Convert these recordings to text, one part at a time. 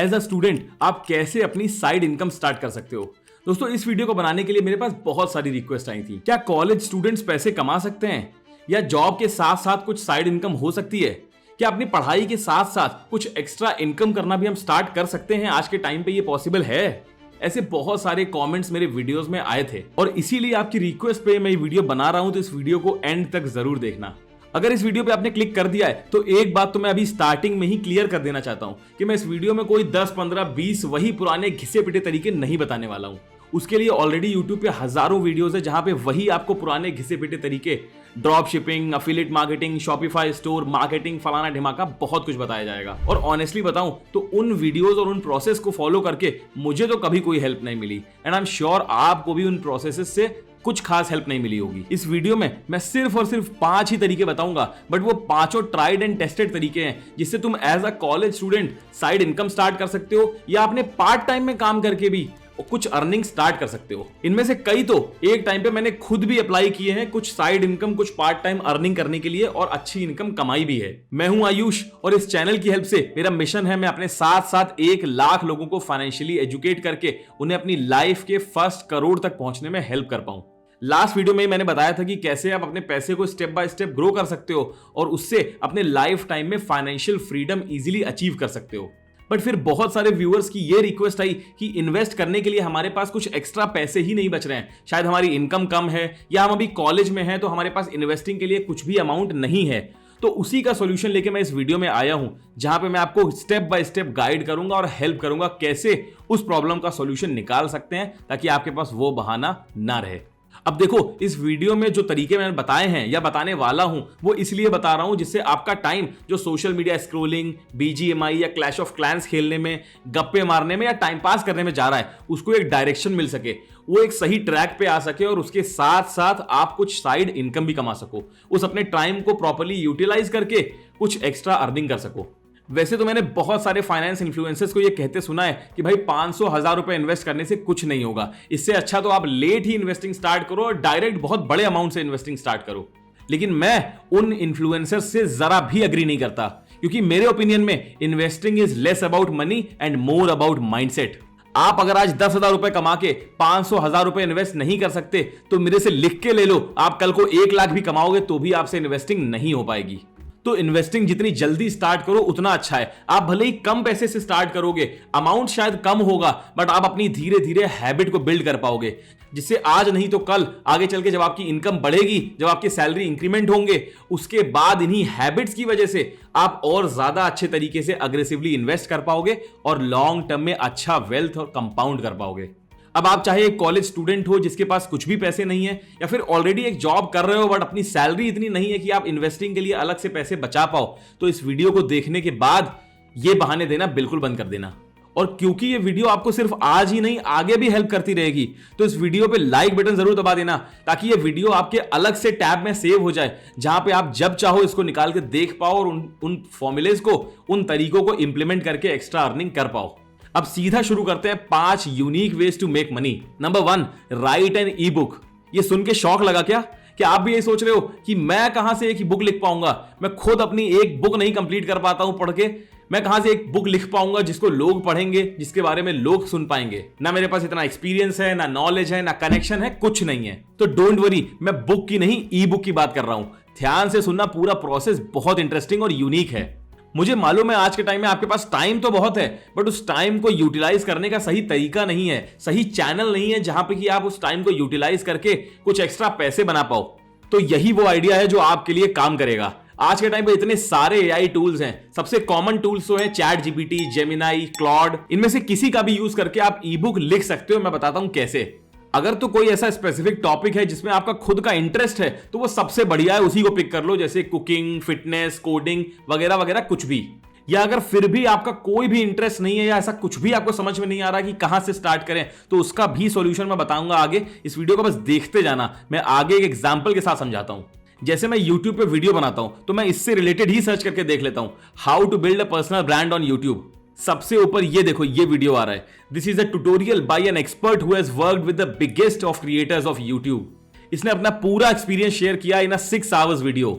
As a student आप कैसे अपनी साइड इनकम स्टार्ट कर सकते हो। दोस्तों, इस वीडियो को बनाने के लिए मेरे पास बहुत सारी रिक्वेस्ट आई थी। क्या कॉलेज स्टूडेंट्स पैसे कमा सकते हैं या जॉब के साथ साथ कुछ साइड इनकम हो सकती है? क्या अपनी पढ़ाई के साथ साथ कुछ एक्स्ट्रा इनकम करना भी हम स्टार्ट कर सकते हैं? आज के टाइम पे ये पॉसिबल है? ऐसे बहुत सारे कमेंट्स मेरे वीडियोस में आए थे और इसीलिए आपकी रिक्वेस्ट पे मैं ये वीडियो बना रहा हूं, तो इस वीडियो को एंड तक जरूर देखना। अगर इस वीडियो पे आपने क्लिक कर दिया है तो एक बात तो मैं अभी स्टार्टिंग में ही क्लियर कर देना चाहता हूं कि मैं इस वीडियो में कोई 10, 15, 20 वही पुराने घिसे पिटे तरीके नहीं बताने वाला हूं। उसके लिए ऑलरेडी YouTube पे हजारों वीडियोस है जहां पे वही आपको पुराने घिसे पिटे तरीके, drop shipping, affiliate marketing, Shopify store marketing, फलाना ढिमाका बहुत कुछ बताया जाएगा। और ऑनेस्टली बताऊं तो उन वीडियोस और उन प्रोसेस को फॉलो करके मुझे तो कभी कोई हेल्प नहीं मिली एंड आई एम श्योर आपको भी उन प्रोसेसेस से कुछ खास हेल्प नहीं मिली होगी। इस वीडियो में मैं सिर्फ और सिर्फ 5 ही तरीके बताऊंगा, बट वो पांचों ट्राइड एंड टेस्टेड तरीके हैं जिससे तुम as a college student side income start कर सकते हो या अपने पार्ट टाइम में काम करके भी कुछ अर्निंग स्टार्ट कर सकते हो। इनमें से कई तो एक टाइम पे मैंने खुद भी अप्लाई किए हैं, कुछ साइड इनकम, कुछ पार्ट टाइम अर्निंग करने के लिए, और अच्छी इनकम कमाई भी है। मैं हूं आयुष और इस चैनल की हेल्प से मेरा मिशन है मैं अपने साथ साथ 1 लाख लोगों को फाइनेंशियली एजुकेट करके उन्हें अपनी लाइफ के फर्स्ट करोड़ तक पहुंचने में हेल्प कर पाऊं। लास्ट वीडियो में मैंने बताया था कि कैसे आप अपने पैसे को स्टेप बाय स्टेप ग्रो कर सकते हो और उससे अपने लाइफ टाइम में फाइनेंशियल फ्रीडम इजीली अचीव कर सकते हो। बट फिर बहुत सारे व्यूअर्स की ये रिक्वेस्ट आई कि इन्वेस्ट करने के लिए हमारे पास कुछ एक्स्ट्रा पैसे ही नहीं बच रहे हैं, शायद हमारी इनकम कम है या हम अभी कॉलेज में हैं तो हमारे पास इन्वेस्टिंग के लिए कुछ भी अमाउंट नहीं है। तो उसी का सॉल्यूशन लेके मैं इस वीडियो में आया हूं जहां पे मैं आपको स्टेप बाय स्टेप गाइड करूंगा और हेल्प करूंगा कैसे उस प्रॉब्लम का सॉल्यूशन निकाल सकते हैं ताकि आपके पास वो बहाना ना रहे। अब देखो, इस वीडियो में जो तरीके मैंने बताए हैं या बताने वाला हूं वो इसलिए बता रहा हूं जिससे आपका टाइम जो सोशल मीडिया स्क्रोलिंग, BGMI या क्लैश ऑफ क्लैंस खेलने में, गप्पे मारने में या टाइम पास करने में जा रहा है उसको एक डायरेक्शन मिल सके, वो एक सही ट्रैक पे आ सके और उसके साथ साथ आप कुछ साइड इनकम भी कमा सको, उस अपने टाइम को प्रॉपर्ली यूटिलाइज करके कुछ एक्स्ट्रा अर्निंग कर सको। वैसे तो मैंने बहुत सारे फाइनेंस इन्फ्लुएंसर्स को ये कहते सुना है कि भाई 500, 1000 रुपए इन्वेस्ट करने से कुछ नहीं होगा, इससे अच्छा तो आप लेट ही इन्वेस्टिंग स्टार्ट करो और डायरेक्ट बहुत बड़े अमाउंट से इन्वेस्टिंग स्टार्ट करो। लेकिन मैं उन इन्फ्लुएंसर्स से जरा भी अग्री नहीं करता, क्योंकि मेरे ओपिनियन में investing is less about money and more about mindset. आप अगर आज 10,000 रुपए कमा के 500, 1000 रुपए इन्वेस्ट नहीं कर सकते तो मेरे से लिख के ले लो, आप कल को 1 लाख भी कमाओगे तो भी आपसे इन्वेस्टिंग नहीं हो पाएगी। तो इन्वेस्टिंग जितनी जल्दी स्टार्ट करो उतना अच्छा है। आप भले ही कम पैसे से स्टार्ट करोगे, अमाउंट शायद कम होगा, बट आप अपनी धीरे धीरे हैबिट को बिल्ड कर पाओगे, जिससे आज नहीं तो कल आगे चल के जब आपकी इनकम बढ़ेगी, जब आपकी सैलरी इंक्रीमेंट होंगे, उसके बाद इन्हीं हैबिट्स की वजह से आप और ज्यादा अच्छे तरीके से अग्रेसिवली इन्वेस्ट कर पाओगे और लॉन्ग टर्म में अच्छा वेल्थ और कंपाउंड कर पाओगे। अब आप चाहे एक कॉलेज स्टूडेंट हो जिसके पास कुछ भी पैसे नहीं है, या फिर ऑलरेडी एक जॉब कर रहे हो बट अपनी सैलरी इतनी नहीं है कि आप इन्वेस्टिंग के लिए अलग से पैसे बचा पाओ, तो इस वीडियो को देखने के बाद ये बहाने देना बिल्कुल बंद कर देना। और क्योंकि ये वीडियो आपको सिर्फ आज ही नहीं आगे भी हेल्प करती रहेगी, तो इस वीडियो पे लाइक बटन जरूर दबा देना ताकि ये वीडियो आपके अलग से टैब में सेव हो जाए, जहां पे आप जब चाहो इसको निकाल के देख पाओ और उन फॉर्मूलेज को, उन तरीकों को इंप्लीमेंट करके एक्स्ट्रा अर्निंग कर पाओ। अब सीधा शुरू करते हैं 5 unique ways to make money. Number 1, write an E book. ये सुन के शौक लगा क्या कि आप भी ये सोच रहे हो कि मैं कहां से एक ही बुक लिख पाऊंगा, मैं खुद अपनी एक बुक नहीं कंप्लीट कर पाता हूं पढ़ के, मैं कहां से एक बुक लिख पाऊंगा जिसको लोग पढ़ेंगे, जिसके बारे में लोग सुन पाएंगे। ना मेरे पास इतना एक्सपीरियंस है, ना नॉलेज है, ना कनेक्शन है, कुछ नहीं है। तो डोंट वरी, मैं बुक की नहीं ई बुक की बात कर रहा हूं। ध्यान से सुनना, पूरा प्रोसेस बहुत इंटरेस्टिंग और यूनिक है। मुझे मालूम है आज के टाइम में आपके पास टाइम तो बहुत है, बट उस टाइम को यूटिलाइज करने का सही तरीका नहीं है, सही चैनल नहीं है जहां पे कि आप उस टाइम को यूटिलाइज करके कुछ एक्स्ट्रा पैसे बना पाओ। तो यही वो आइडिया है जो आपके लिए काम करेगा। आज के टाइम पे इतने सारे AI टूल्स हैं, सबसे कॉमन टूल्स तो हैं ChatGPT, Gemini, Claude। इनमें से किसी का भी यूज करके आप ई बुक लिख सकते हो। मैं बताता हूं कैसे। अगर तो कोई ऐसा स्पेसिफिक टॉपिक है जिसमें आपका खुद का इंटरेस्ट है तो वो सबसे बढ़िया है, उसी को पिक कर लो, जैसे कुकिंग, फिटनेस, कोडिंग वगैरह वगैरह कुछ भी। या अगर फिर भी आपका कोई भी इंटरेस्ट नहीं है या ऐसा कुछ भी आपको समझ में नहीं आ रहा कि कहां से स्टार्ट करें, तो उसका भी सॉल्यूशन मैं बताऊंगा आगे। इस वीडियो को बस देखते जाना, मैं आगे एक एग्जांपल के साथ समझाता हूं। जैसे मैं YouTube पे वीडियो बनाता हूं तो मैं इससे रिलेटेड ही सर्च करके देख लेता हूं, how to build a personal brand on YouTube। सबसे ऊपर ये देखो, ये वीडियो आ रहा है, this is a tutorial bye an expert who has worked with the biggest of creators of YouTube। इसने अपना पूरा एक्सपीरियंस शेयर किया इन अ 6 आवर्स वीडियो।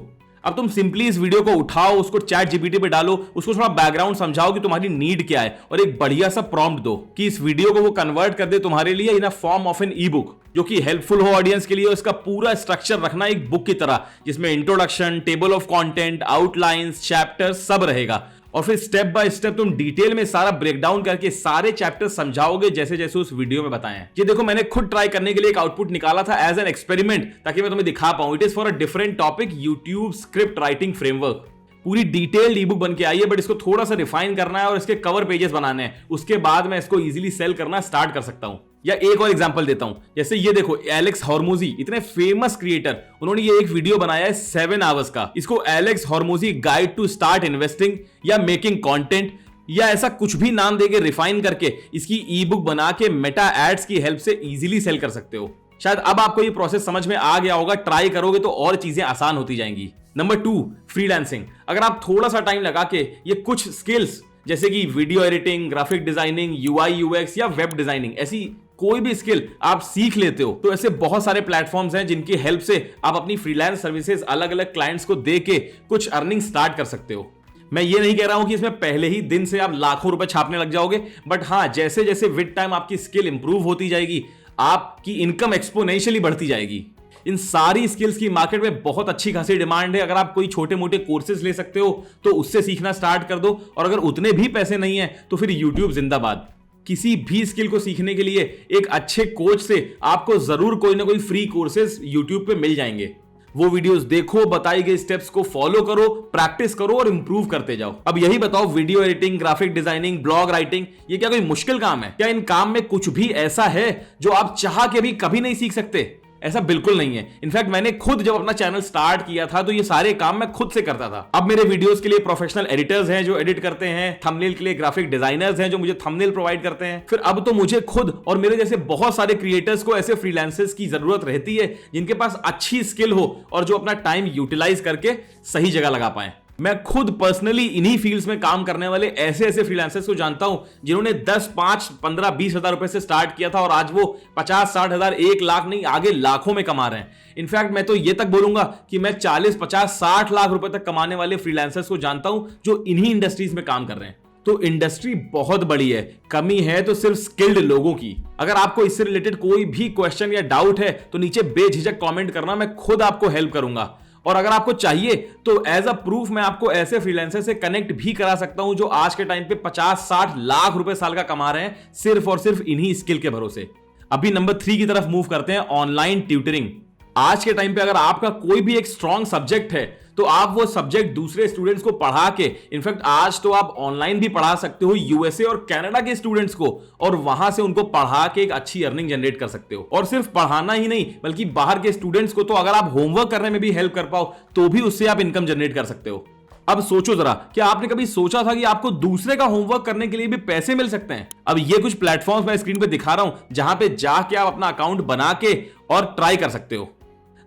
अब तुम सिंपली इस वीडियो को उठाओ, उसको चैट जीपीटी पे डालो, उसको थोड़ा बैकग्राउंड समझाओ कि तुम्हारी नीड क्या है और एक बढ़िया सा प्रॉम्प्ट दो कि इस वीडियो को वो कन्वर्ट कर दे तुम्हारे लिए in a form of an E book, जो कि हेल्पफुल हो ऑडियंस के लिए। और इसका पूरा स्ट्रक्चर रखना एक बुक की तरह, जिसमें introduction, table of content, outlines, chapter सब रहेगा। और फिर स्टेप बाय स्टेप तुम डिटेल में सारा ब्रेकडाउन करके सारे चैप्टर समझाओगे जैसे जैसे उस वीडियो में बताएं। ये देखो, मैंने खुद ट्राई करने के लिए एक आउटपुट निकाला था एज एन एक्सपेरिमेंट, ताकि मैं तुम्हें दिखा पाऊं। It is for a different topic, YouTube script writing framework. पूरी डिटेल्ड ई बुक बन के आई है, बट इसको थोड़ा सा रिफाइन करना है और इसके कवर पेजेस बनाने हैं। उसके बाद मैं इसको इजीली सेल करना स्टार्ट कर सकता हूं। या एक और एग्जांपल देता हूं, जैसे ये देखो, एलेक्स हॉर्मोजी, इतने फेमस क्रिएटर, उन्होंने ये एक वीडियो बनाया है 7 आवर्स का। इसको Alex Hormozi guide to start investing या मेकिंग कंटेंट या ऐसा कुछ भी नाम देके रिफाइन करके इसकी ई बुक बना के मेटा एड्स की हेल्प से इजीली सेल कर सकते हो। शायद अब आपको ये प्रोसेस समझ में आ गया होगा, ट्राई करोगे तो और चीजें आसान होती जाएंगी। Number 2, freelancing. अगर आप थोड़ा सा टाइम लगा के ये कुछ स्किल्स जैसे कि video editing, graphic designing, UI UX या वेब डिजाइनिंग, ऐसी कोई भी स्किल आप सीख लेते हो, तो ऐसे बहुत सारे प्लेटफॉर्म्स हैं जिनकी हेल्प से आप अपनी फ्रीलांस सर्विसेज अलग अलग क्लाइंट्स को दे के कुछ अर्निंग स्टार्ट कर सकते हो। मैं ये नहीं कह रहा हूं कि इसमें पहले ही दिन से आप लाखों रुपए छापने लग जाओगे, बट हाँ, जैसे जैसे विद टाइम आपकी स्किल इंप्रूव होती जाएगी, आपकी इनकम एक्सपोनेंशियली बढ़ती जाएगी। इन सारी स्किल्स की मार्केट में बहुत अच्छी खासी डिमांड है। अगर आप कोई छोटे मोटे कोर्सेज ले सकते हो तो उससे सीखना स्टार्ट कर दो, और अगर उतने भी पैसे नहीं है तो फिर यूट्यूब जिंदाबाद। किसी भी स्किल को सीखने के लिए एक अच्छे कोच से आपको जरूर कोई ना कोई फ्री कोर्सेज यूट्यूब पे मिल जाएंगे। वो वीडियोस देखो, बताई गई स्टेप्स को फॉलो करो, प्रैक्टिस करो और इंप्रूव करते जाओ। अब यही बताओ, video editing, graphic designing, blog writing, ये क्या कोई मुश्किल काम है? क्या इन काम में कुछ भी ऐसा है जो आप चाह के भी कभी नहीं सीख सकते? ऐसा बिल्कुल नहीं है। इनफैक्ट मैंने खुद जब अपना चैनल स्टार्ट किया था तो ये सारे काम मैं खुद से करता था। अब मेरे वीडियोस के लिए प्रोफेशनल एडिटर्स हैं जो एडिट करते हैं, थंबनेल के लिए ग्राफिक डिजाइनर्स हैं जो मुझे थंबनेल प्रोवाइड करते हैं। फिर अब तो मुझे खुद और मेरे जैसे बहुत सारे क्रिएटर्स को ऐसे फ्रीलांसर्स की जरूरत रहती है जिनके पास अच्छी स्किल हो और जो अपना टाइम यूटिलाइज करके सही जगह लगा पाए। मैं खुद पर्सनली इन्हीं फील्ड्स में काम करने वाले ऐसे ऐसे फ्रीलांसर्स को जानता हूं जिन्होंने 10, 5, 15, 20 हजार रुपए से स्टार्ट किया था और आज वो 50, 60 हजार, 1 लाख नहीं, आगे लाखों में कमा रहे हैं। इनफैक्ट मैं तो ये तक बोलूंगा कि मैं 40, 50, 60 लाख रुपए तक कमाने वाले फ्रीलांसर्स को जानता हूं जो इन्हीं इंडस्ट्रीज में काम कर रहे हैं। तो इंडस्ट्री बहुत बड़ी है, कमी है तो सिर्फ स्किल्ड लोगों की। अगर आपको इससे रिलेटेड कोई भी क्वेश्चन या डाउट है तो नीचे बेझिझक कमेंट करना, मैं खुद आपको हेल्प करूंगा। और अगर आपको चाहिए तो एज अ प्रूफ मैं आपको ऐसे फ्रीलांसर से कनेक्ट भी करा सकता हूं जो आज के टाइम पे 50-60 लाख रुपए साल का कमा रहे हैं सिर्फ और सिर्फ इन्हीं स्किल के भरोसे। अभी नंबर 3 की तरफ मूव करते हैं, ऑनलाइन ट्यूटरिंग। आज के टाइम पे अगर आपका कोई भी एक स्ट्रॉन्ग सब्जेक्ट है तो आप वो सब्जेक्ट दूसरे स्टूडेंट्स को पढ़ा के, इनफैक्ट आज तो आप ऑनलाइन भी पढ़ा सकते हो यूएसए और कनाडा के स्टूडेंट्स को, और वहां से उनको पढ़ा के एक अच्छी अर्निंग जनरेट कर सकते हो। और सिर्फ पढ़ाना ही नहीं, बल्कि बाहर के स्टूडेंट्स को तो अगर आप होमवर्क करने में भी हेल्प कर पाओ तो भी उससे आप इनकम जनरेट कर सकते हो। अब सोचो जरा, क्या आपने कभी सोचा था कि आपको दूसरे का होमवर्क करने के लिए भी पैसे मिल सकते हैं? अब ये कुछ प्लेटफॉर्म्स मैं स्क्रीन पे दिखा रहा हूं जहां पे जाके आप अपना अकाउंट बना के और ट्राई कर सकते हो।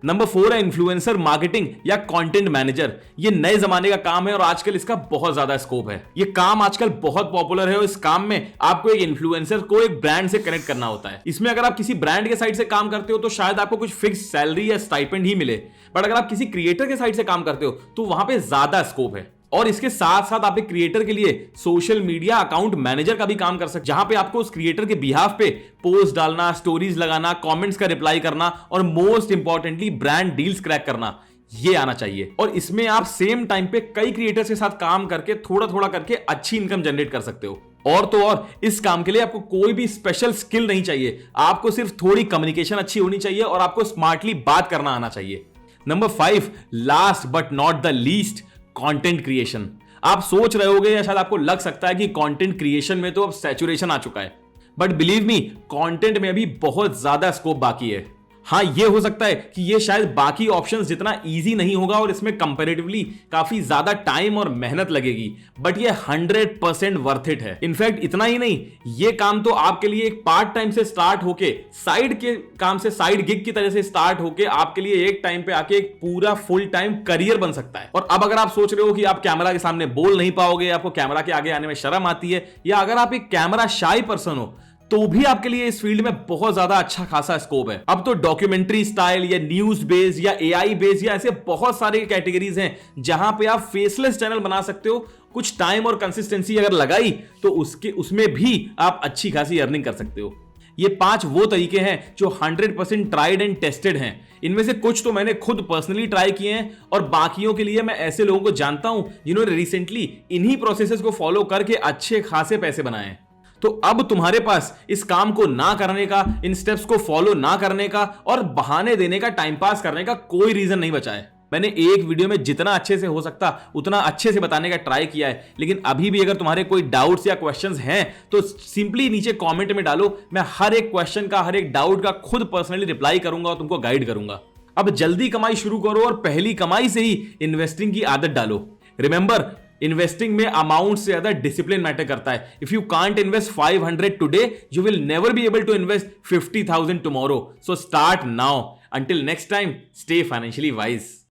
नंबर 4 है इन्फ्लुएंसर मार्केटिंग या कंटेंट मैनेजर। ये नए जमाने का काम है और आजकल इसका बहुत ज्यादा स्कोप है। ये काम आजकल बहुत पॉपुलर है और इस काम में आपको एक इन्फ्लुएंसर को एक ब्रांड से कनेक्ट करना होता है। इसमें अगर आप किसी ब्रांड के साइड से काम करते हो तो शायद आपको कुछ फिक्स सैलरी या स्टाइपेंड ही मिले, बट अगर आप किसी क्रिएटर के साइड से काम करते हो तो वहां पे ज्यादा स्कोप है। और इसके साथ साथ आप एक क्रिएटर के लिए सोशल मीडिया अकाउंट मैनेजर का भी काम कर सकते, जहां पे आपको उस क्रिएटर के बिहाफ पे पोस्ट डालना, स्टोरीज लगाना, कमेंट्स का रिप्लाई करना और most importantly brand deals crack करना, ये आना चाहिए। और इसमें आप सेम टाइम पे कई क्रिएटर्स के साथ काम करके थोड़ा थोड़ा करके अच्छी इनकम जनरेट कर सकते हो। और तो और इस काम के लिए आपको कोई भी स्पेशल स्किल नहीं चाहिए, आपको सिर्फ थोड़ी कम्युनिकेशन अच्छी होनी चाहिए और आपको स्मार्टली बात करना आना चाहिए। Number 5, last but not the least, content creation. आप सोच रहे होगे या शायद आपको लग सकता है कि कंटेंट क्रिएशन में तो अब सैचुरेशन आ चुका है, बट बिलीव मी, कंटेंट में अभी बहुत ज्यादा स्कोप बाकी है। हाँ, ये हो सकता है कि ये शायद बाकी ऑप्शंस जितना इजी नहीं होगा और इसमें कंपैरेटिवली काफी ज्यादा टाइम और मेहनत लगेगी, बट ये 100% वर्थ इट है। इनफैक्ट इतना ही नहीं, ये काम तो आपके लिए एक पार्ट टाइम से स्टार्ट होके, साइड के काम से, साइड गिग की तरह से स्टार्ट होके आपके लिए एक टाइम पे आके एक पूरा फुल टाइम करियर बन सकता है। और अब अगर आप सोच रहे हो कि आप कैमरा के सामने बोल नहीं पाओगे, आपको कैमरा के आगे आने में शर्म आती है, या अगर आप एक कैमरा शाई पर्सन हो, तो भी आपके लिए इस फील्ड में बहुत ज्यादा अच्छा खासा स्कोप है। अब तो डॉक्यूमेंट्री स्टाइल या न्यूज बेस्ड या एआई बेस्ड या ऐसे बहुत सारे कैटेगरीज हैं जहां पे आप फेसलेस चैनल बना सकते हो। कुछ टाइम और कंसिस्टेंसी अगर लगाई तो उसमें भी आप अच्छी खासी अर्निंग कर सकते हो। ये 5 वो तरीके हैं जो 100% ट्राइड एंड टेस्टेड हैं। इनमें से कुछ तो मैंने खुद पर्सनली ट्राई किए हैं और बाकियों के लिए मैं ऐसे लोगों को जानता हूं जिन्होंने रिसेंटली इन्हीं प्रोसेसेस को फॉलो करके अच्छे खासे पैसे बनाए हैं। तो अब तुम्हारे पास इस काम को ना करने का, इन स्टेप्स को फॉलो ना करने का और बहाने देने का, टाइम पास करने का कोई रीजन नहीं बचा है। मैंने एक वीडियो में जितना अच्छे से हो सकता उतना अच्छे से बताने का ट्राई किया है, लेकिन अभी भी अगर तुम्हारे कोई डाउट्स या क्वेश्चंस हैं तो सिंपली नीचे कमेंट में डालो। मैं हर एक क्वेश्चन का, हर एक डाउट का खुद पर्सनली रिप्लाई करूंगा और तुमको गाइड करूंगा। अब जल्दी कमाई शुरू करो और पहली कमाई से ही इन्वेस्टिंग की आदत डालो। रिमेंबर, इन्वेस्टिंग में अमाउंट से ज्यादा डिसिप्लिन मैटर करता है। If you can't invest 500 today, you will never be able to invest 50,000 tomorrow. So start now. Until next time, stay financially wise.